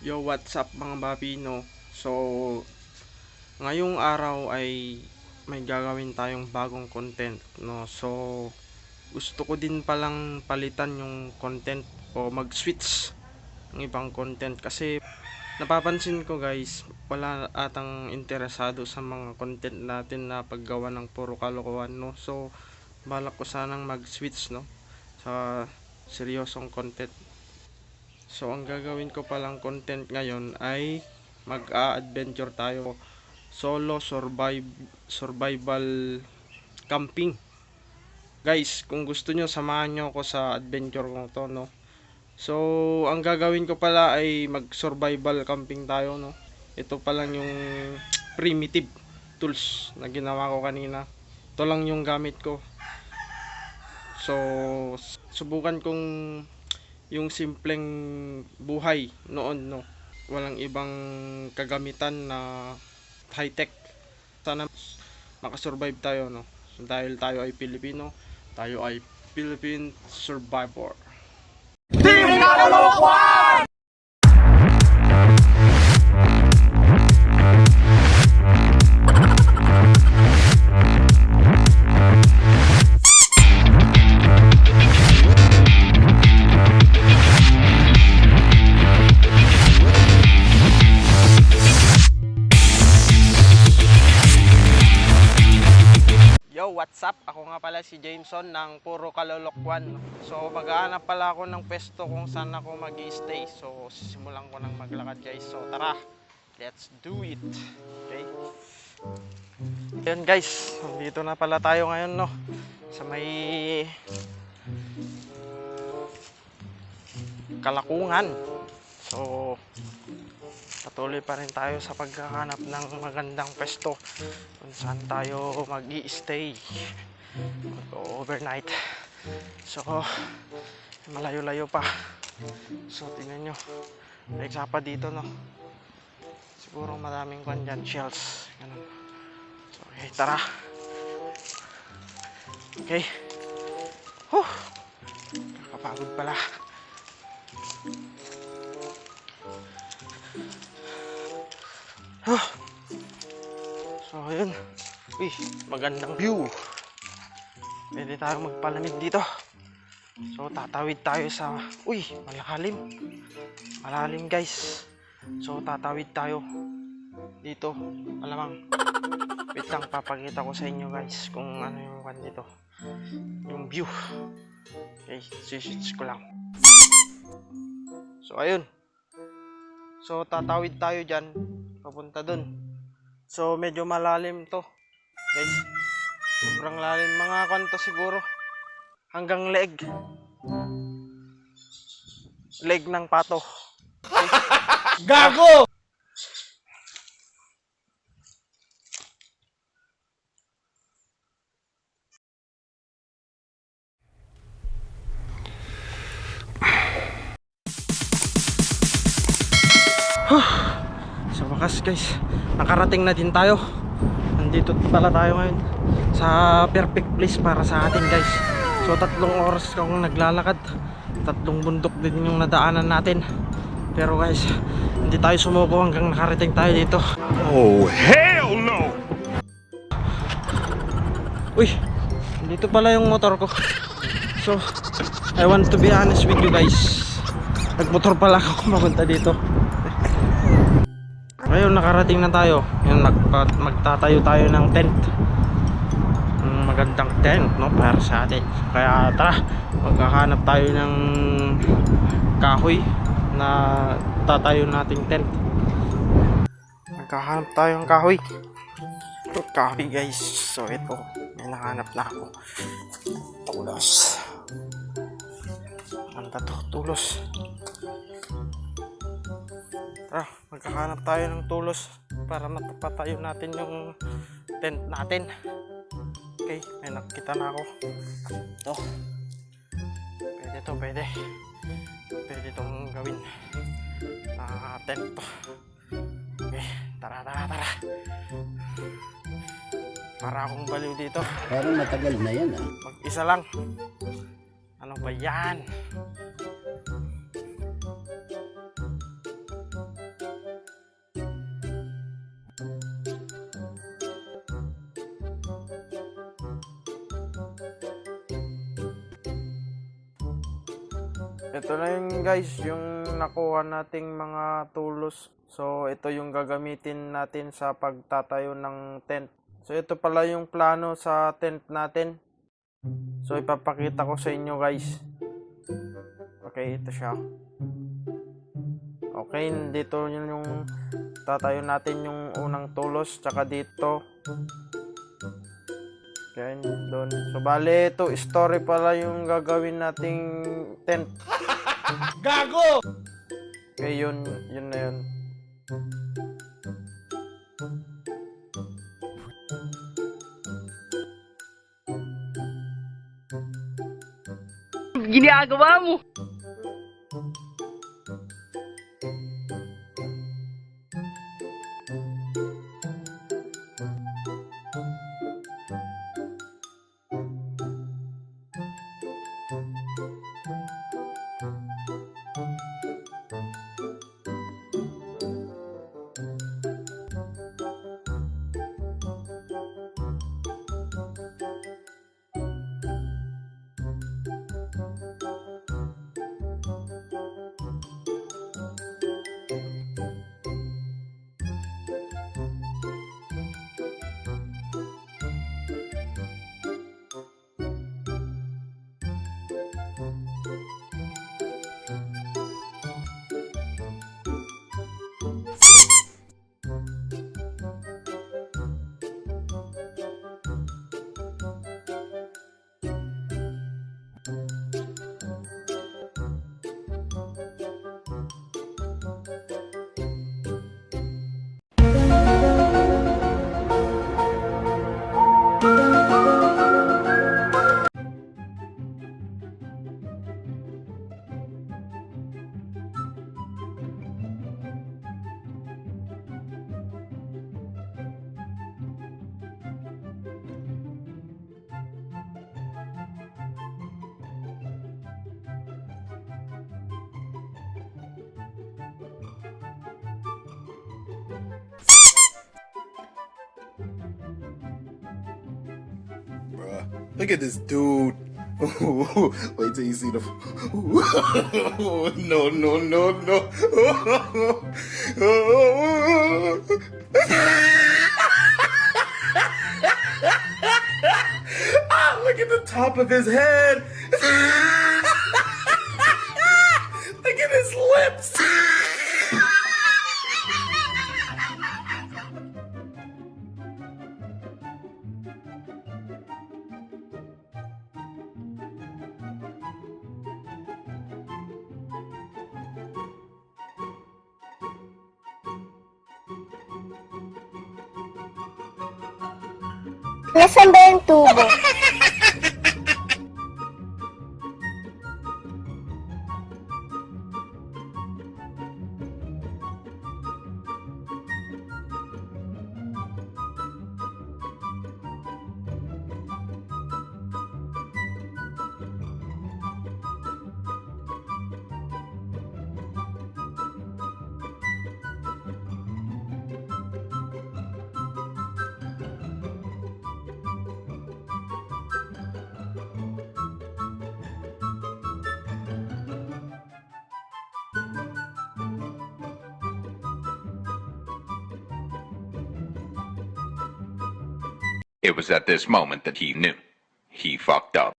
Yo, what's up mga babino? So, ngayong araw ay may gagawin tayong bagong content, no? So, gusto ko din palang palitan yung content o mag-switch ng ibang content kasi napapansin ko guys, wala atang interesado sa mga content natin na paggawa ng puro kalokohan, no? So, balak ko sanang mag-switch, no? Sa seryosong content. So ang gagawin ko palang content ngayon ay mag-a-adventure tayo, solo survival camping. Guys, kung gusto nyo samahan nyo ako sa adventure ko to, no. So ang gagawin ko pala ay mag-survival camping tayo, no. Ito pa lang yung primitive tools na ginawa ko kanina. Ito lang yung gamit ko. So subukan kong yung simpleng buhay noon, no, walang ibang kagamitan na high tech. Sana makasurvive tayo, no, dahil tayo ay Pilipino, tayo ay Philippine survivor. Team Kaluluwa! What's up? Ako nga pala si Jameson ng Puro Kalolokwan. So mag-aanap pala ako ng pwesto kung saan ako mag-i-stay. So simulan ko ng maglakad guys. So tara, let's do it. Okay. Ayan guys, dito na pala tayo ngayon, no, sa may Kalakungan. So patuloy pa rin tayo sa paghahanap ng magandang pwesto kung saan tayo mag-i-stay, mag-overnight. So malayo-layo pa. So tingnan nyo, may pa dito, no. Siguro maraming kwan dyan, shells, ganun. So okay, tara. Okay. Kakapagod pala. So ayun, uy, magandang view. Pwede tayo magpalamig dito. So tatawid tayo sa, uy, malalim guys. So tatawid tayo dito, malamang. Wait lang, papakita ko sa inyo guys kung ano yung kan dito, yung view. Okay, switch ko lang. So ayun, so tatawid tayo dyan papunta dun. So medyo malalim to guys, sobrang lalim, mga kanto siguro hanggang leg ng pato. Okay. Gago! Sa wakas guys, nakarating na din tayo. Nandito pala tayo ngayon sa perfect place para sa atin guys. So 3 oras akong naglalakad, 3 bundok din yung nadaanan natin. Pero guys, hindi tayo sumuko hanggang nakarating tayo dito. Oh hell no! Uy, dito pala yung motor ko. So I want to be honest with you guys, nagmotor pala ako mapunta dito. Ngayon nakarating na tayo. Yan, magtatayo tayo ng tent, magandang tent, no, para sa atin. Kaya tara, maghahanap tayo ng kahoy na tatayo nating tent. Maghahanap tayo ng kahoy guys. So ito, may nahanap na ako. Tulos. Ano to? Tulos. Tara, magkakahanap tayo ng tulos para matapatayo natin yung tent natin. Okay, may nakita na ako. Ito, pwede to, pwede itong gawin na tent to. Okay, tara. Para akong baliw dito. Parang matagal na yan, ah. Mag-isa lang. Ano ba yan? ito na yun guys, yung nakuha nating mga tools. So ito yung gagamitin natin sa pagtatayo ng tent. So ito pala yung plano sa tent natin. So ipapakita ko sa inyo guys. Okay, ito siya. Okay, dito yun yung tatayo natin yung unang tulos, tsaka dito. Yan, doon. So bale, ito story pala yung gagawin nating tent. Gago! Okay, yun na yun. Ginagawa mo. Bruh, look at this dude. Wait till you see the. No, no, no, no. Ah, look at the top of his head. Look at his lips. Nasaan ba yung tubo? It was at this moment that he knew. He fucked up.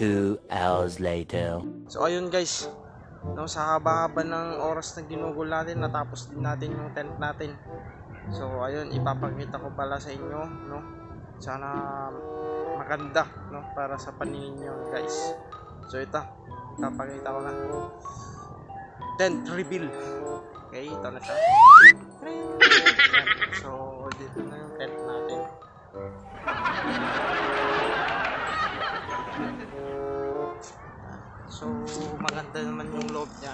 Two hours later. So ayun guys, no, sa haba-haba ng oras na ginugol natin, natapos din natin yung tent natin. So ayun, ipapakita ko pala sa inyo, no. Sana maganda, no, para sa paningin nyo guys. So ito, ipapakita ko na. Tent reveal. Okay, ito na siya. So dito na yung tent natin. So maganda naman yung loob niya.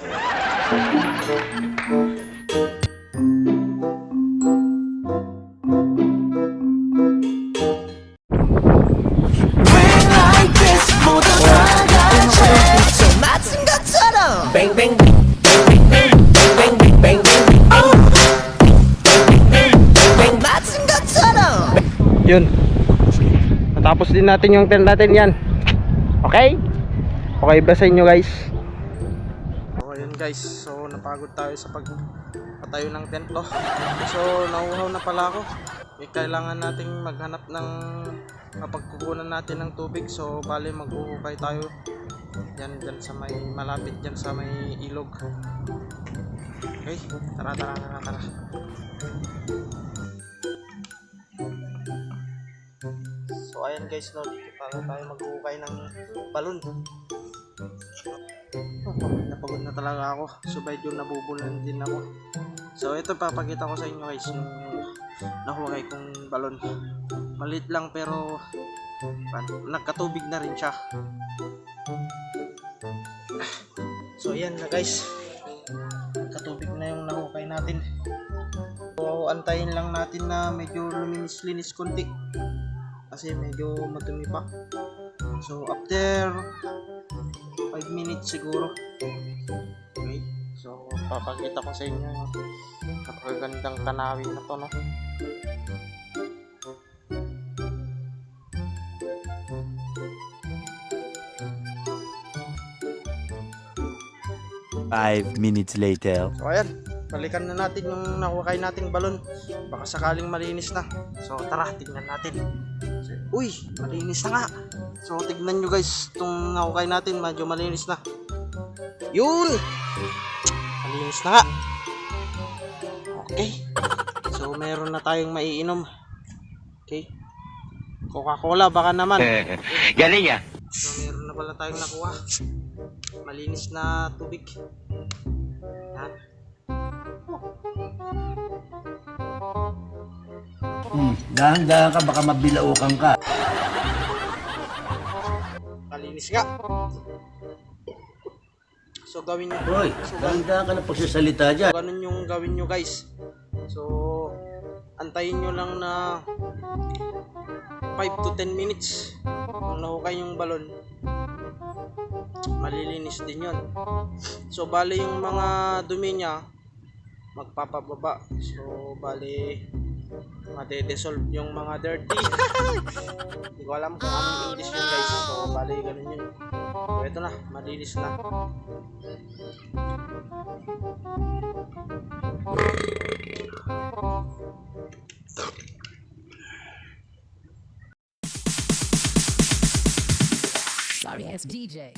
Yun. Natapos din natin yung tent natin yan. Okay? Okay ba sa inyo guys? So yun guys. So napagod tayo sa pagpatayo ng tent to. So nauuhaw na pala ako. Kailangan nating maghanap ng mapagkukunan natin ng tubig. So bali maghuhukay tayo. Yan dyan sa may malapit dyan sa may ilog. Okay? Tara. So ayan guys, no, dito tayo maghuhukay ng balon. Napagod na talaga ako. So medyo nabubulan din ako. So ito papakita ko sa inyo guys yung nahukay kong balon. Maliit lang pero nagkatubig na rin siya. So ayan na guys, nagkatubig na yung nahukay natin. So antayin lang natin na medyo luminis-linis konti kasi medyo madumi pa. So after 5 minutes siguro. Okay, so papakita ko sa inyo yung napakagandang tanawin na to, no? Five minutes later. So ayan, balikan na natin yung nahukay nating balon. Baka sakaling malinis na. So tara, tignan natin. So, uy, malinis na nga. So tignan nyo guys, itong nahukay natin medyo malinis na. Yun! Malinis na nga. Okay. So meron na tayong maiinom. Okay. Coca-Cola baka naman. Galing ya. So meron na pala tayong nakuha. Malinis na tubig. Yan. Dahan-dahan ka, baka mabilaukan ka. Malinis nga. So gawin nyo. Hoy, dahan-dahan ka na pagsasalita dyan. Ganun yung gawin nyo guys. So antayin nyo lang na 5 to 10 minutes. Kung nahukay yung balon, malilinis din yun. So bali yung mga dumi nya magpapababa. So bali made-dissolve yung mga dirty. Hindi ko alam kung anong English yun guys. So bali ganun yun. So ito na, malinis na. Sorry ass DJ.